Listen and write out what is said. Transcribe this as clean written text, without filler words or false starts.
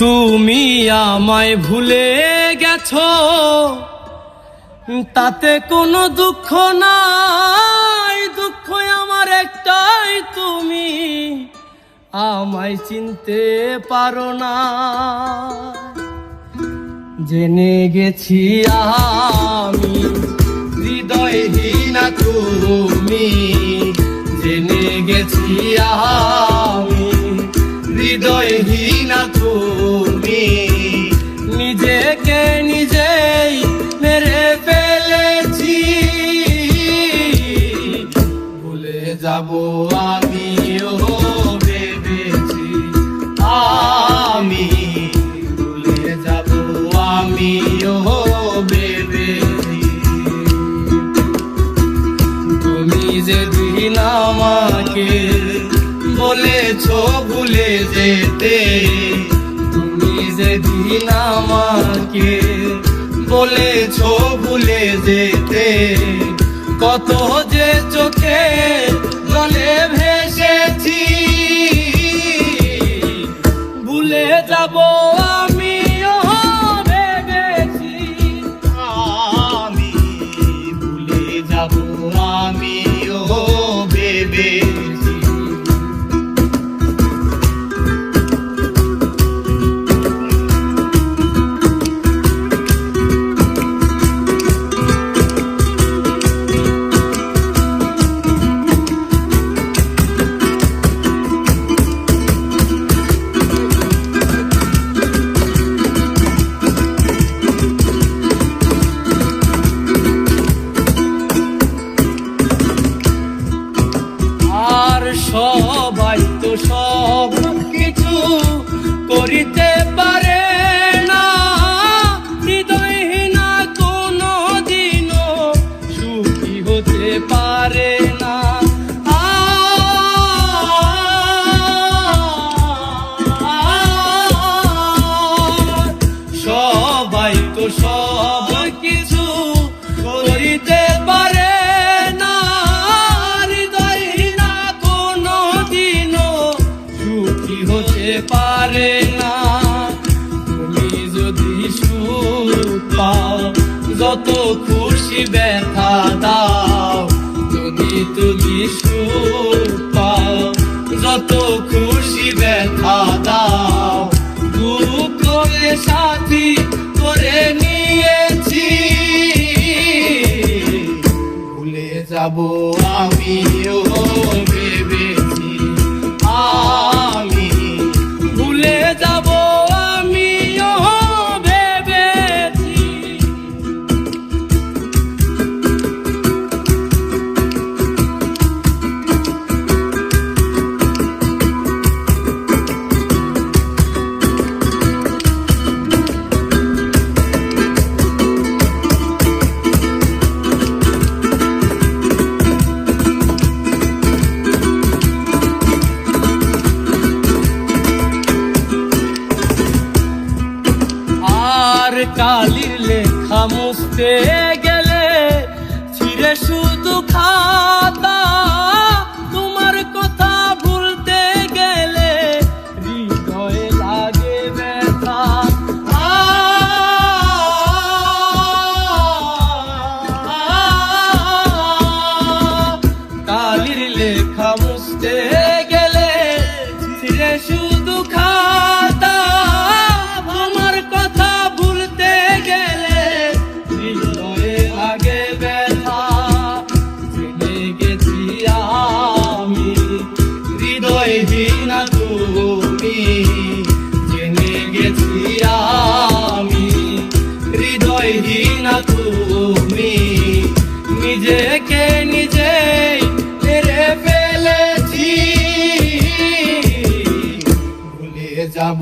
তুমি আমায় ভুলে গেছো, তাতে কোনো দুঃখ নাই। দুঃখ আমার একটাই, তুমি আমায় চিনতে পারো না। জেনে গেছি আমি হৃদয়হীনা তুমি, জেনে গেছি আমি হৃদয়হীনা তুমি। নিজেকে নিজেই মেরে ফেলেছি, ভুলে যাব আমিও ভেবেছি। আমি ভুলে যাব আমিও ভেবেছি। তুমি যেদিন আমাকে বলেছো ভুলে যেতে, তুমি যেদিন আমাকে বলেছো ভুলে যেতে, কত যে চোখে জলে ভেসেছি। ভুলে যাব আমিও ভেবেছি, আমি ভুলে যাব আমিও ভেবেছি। সবাই তো সব কিছু করিতে পারে না, হৃদয়হীনা কোনো দিনও সুখী হতে পারে না। সবাই তো সব কিছু করিতে পারে না, হতে পারে না। তুমি যদি সুখ পাও, যত খুশি ব্যথা দাও। যদি তুমি সুখ পাও, যত খুশি ব্যথা দাও। দুঃখকে সাথী করে নিয়েছি, ভুলে যাব আমিও ভেবেছি। আমি ভুলে যাব আমিও ভেবেছি। কালির লেখা মুছতে গেলে ছিঁড়ে শুধু খাতা, তোমার কথা ভুলতে গেলে হৃদয়ে লাগে ব্যথা। কালির লেখা মুছতে গেলে ছিঁড়ে শুধু খাতা, আমার কথা ভুলতে গেলে হৃদয়ে লাগে ব্যথা। জেনে গেছি আমি হৃদয়হীনা তুমি, জেনে গেছি আমি হৃদয়হীনা তুমি। নিজেকে নিজেই মেরে ফেলেছি, ভুলে যাব